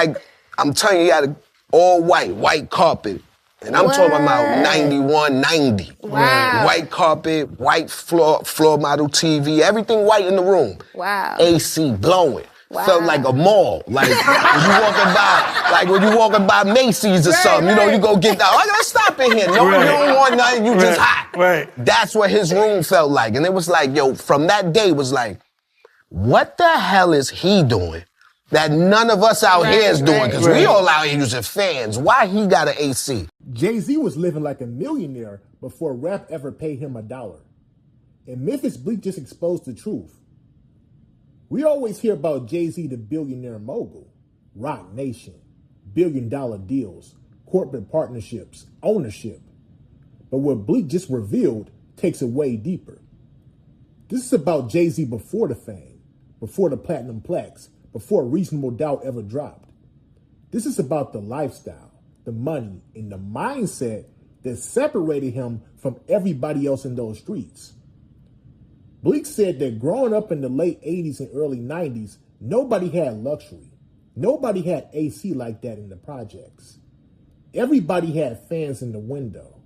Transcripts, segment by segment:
like, I'm telling you, he had all white carpet. And I'm talking about 91, 90. Wow. White carpet, white floor model TV, everything white in the room. Wow. AC blowing. Wow. Felt like a mall. Like when you walking by Macy's or something, you know, you go get that. Oh, let's stop in here. No, you don't want nothing, you just hot. Right. That's what his room felt like. And it was like, yo, from that day was like, what the hell is he doing that none of us out here is doing? Because we all out here using fans. Why he got an AC? Jay-Z was living like a millionaire before rap ever paid him $1. And Memphis Bleek just exposed the truth. We always hear about Jay-Z, the billionaire mogul, Roc Nation, billion-dollar deals, corporate partnerships, ownership. But what Bleek just revealed takes it way deeper. This is about Jay-Z before the fame, before the platinum plaques, before Reasonable Doubt ever dropped. This is about the lifestyle, the money, and the mindset that separated him from everybody else in those streets. Bleek said that growing up in the late 80s and early 90s, nobody had luxury. Nobody had AC like that in the projects. Everybody had fans in the window.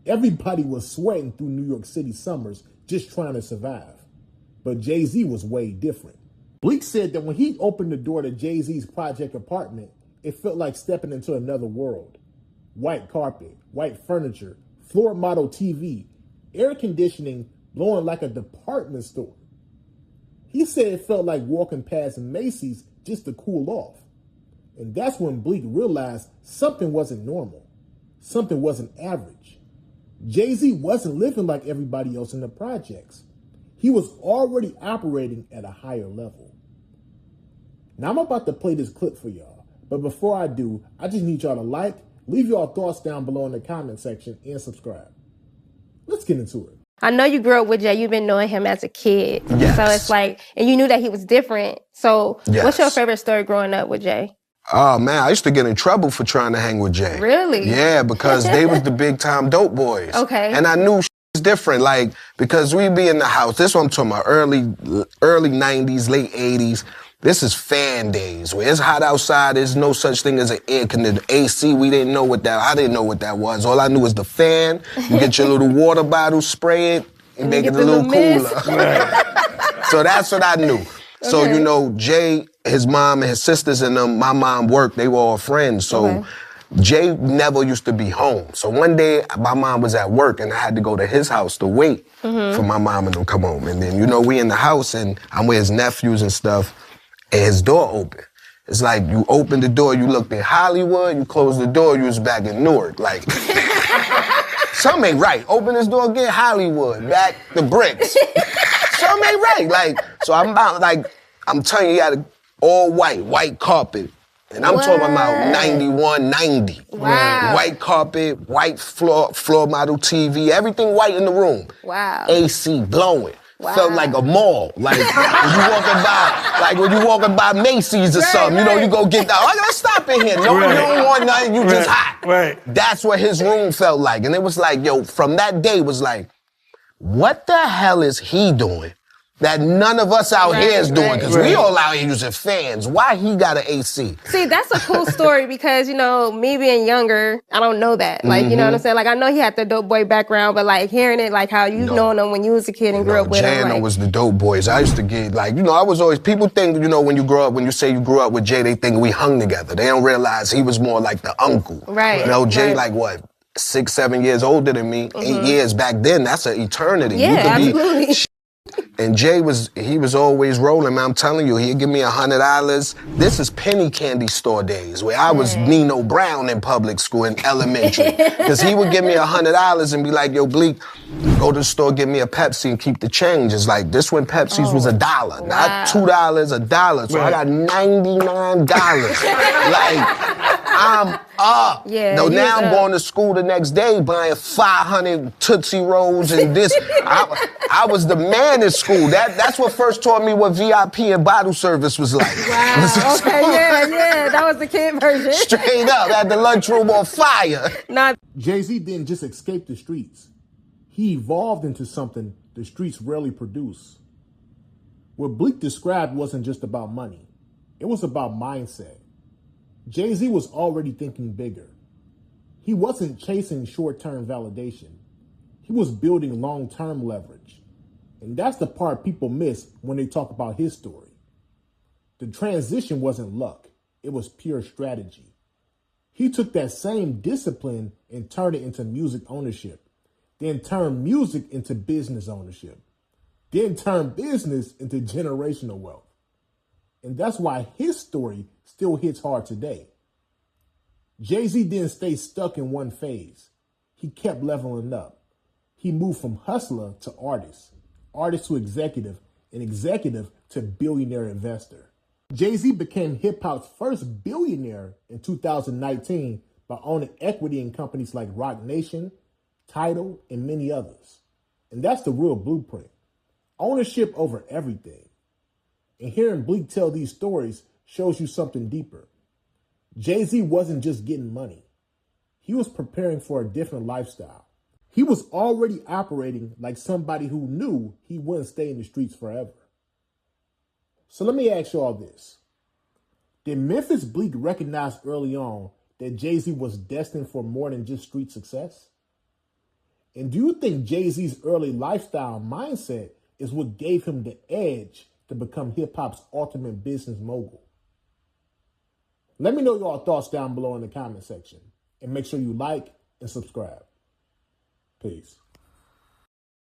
Everybody was sweating through New York City summers just trying to survive. But Jay-Z was way different. Bleek said that when he opened the door to Jay-Z's project apartment, it felt like stepping into another world. White carpet, white furniture, floor model TV, air conditioning blowing like a department store. He said it felt like walking past Macy's just to cool off. And that's when Bleek realized something wasn't normal. Something wasn't average. Jay-Z wasn't living like everybody else in the projects. He was already operating at a higher level. Now I'm about to play this clip for y'all. But before I do, I just need y'all to like, leave y'all thoughts down below in the comment section, and subscribe. Let's get into it. I know you grew up with Jay. You've been knowing him as a kid. Yes. So it's like, and you knew that he was different. So what's your favorite story growing up with Jay? Oh, man, I used to get in trouble for trying to hang with Jay. Really? Yeah, because they was the big time dope boys. Okay. And I knew was different, like, because we'd be in the house. This one I'm talking about early 90s, late 80s. This is fan days where it's hot outside. There's no such thing as an air conditioner. AC, I didn't know what that was. All I knew was the fan. You get your little water bottle, spray it, and make it a little cooler. So that's what I knew. So, you know, Jay, his mom and his sisters and them, my mom worked, they were all friends. So Jay never used to be home. So one day, my mom was at work and I had to go to his house to wait for my mom and them come home. And then, you know, we in the house and I'm with his nephews and stuff. And his door open. It's like you open the door, you looked at Hollywood, you close the door, you was back in Newark. Like, something ain't right. Open this door again, Hollywood, back the bricks. Something ain't right. Like, so I'm telling you, he had all white carpet. And I'm talking about 91, 90. Wow. White carpet, white floor model TV, everything white in the room. Wow. AC blowing. Wow. Felt like a mall. Like when you walking by Macy's or something, you know, you go get that. Oh, let's stop in here. No, you don't want nothing, you just hot. Right. That's what his room felt like. And it was like, yo, from that day was like, what the hell is he doing that none of us out here is doing? Because we all out here using fans. Why he got an AC? See, that's a cool story because, you know, me being younger, I don't know that. Like, you know what I'm saying? Like, I know he had the dope boy background, but like hearing it, like how you've known him when you was a kid and grew up with him. Jay was the dope boys. I used to get, like, you know, I was always, people think, you know, when you say you grew up with Jay, they think we hung together. They don't realize he was more like the uncle. Right. You know, Jay, like what, 6, 7 years older than me, 8 years back then, that's an eternity. Yeah, absolutely. And Jay was always rolling, man. I'm telling you, he'd give me $100. This is penny candy store days where I was Nino Brown in public school in elementary. Because he would give me $100 and be like, yo, Bleek, go to the store, give me a Pepsi and keep the change. It's like, this when Pepsi's was $1, not $2, $1. So I got $99. Like, I'm up. Yeah, no, now I'm going to school the next day buying 500 Tootsie Rolls and this. I was the man in school. That's what first taught me what VIP and bottle service was like. Wow. Okay, yeah. That was the kid version. Straight up, had the lunchroom on fire. Jay-Z didn't just escape the streets. He evolved into something the streets rarely produce. What Bleek described wasn't just about money. It was about mindset. Jay-Z was already thinking bigger. He wasn't chasing short-term validation. He was building long-term leverage. And that's the part people miss when they talk about his story. The transition wasn't luck. It was pure strategy. He took that same discipline and turned it into music ownership, then turned music into business ownership, then turned business into generational wealth. And that's why his story still hits hard today. Jay-Z didn't stay stuck in one phase. He kept leveling up. He moved from hustler to artist, artist to executive, and executive to billionaire investor. Jay-Z became hip-hop's first billionaire in 2019 by owning equity in companies like Roc Nation, Tidal, and many others. And that's the real blueprint. Ownership over everything. And hearing Bleek tell these stories shows you something deeper. Jay-Z wasn't just getting money. He was preparing for a different lifestyle. He was already operating like somebody who knew he wouldn't stay in the streets forever. So let me ask you all this. Did Memphis Bleek recognize early on that Jay-Z was destined for more than just street success? And do you think Jay-Z's early lifestyle mindset is what gave him the edge to become hip-hop's ultimate business mogul? Let me know your thoughts down below in the comment section. And make sure you like and subscribe. Peace.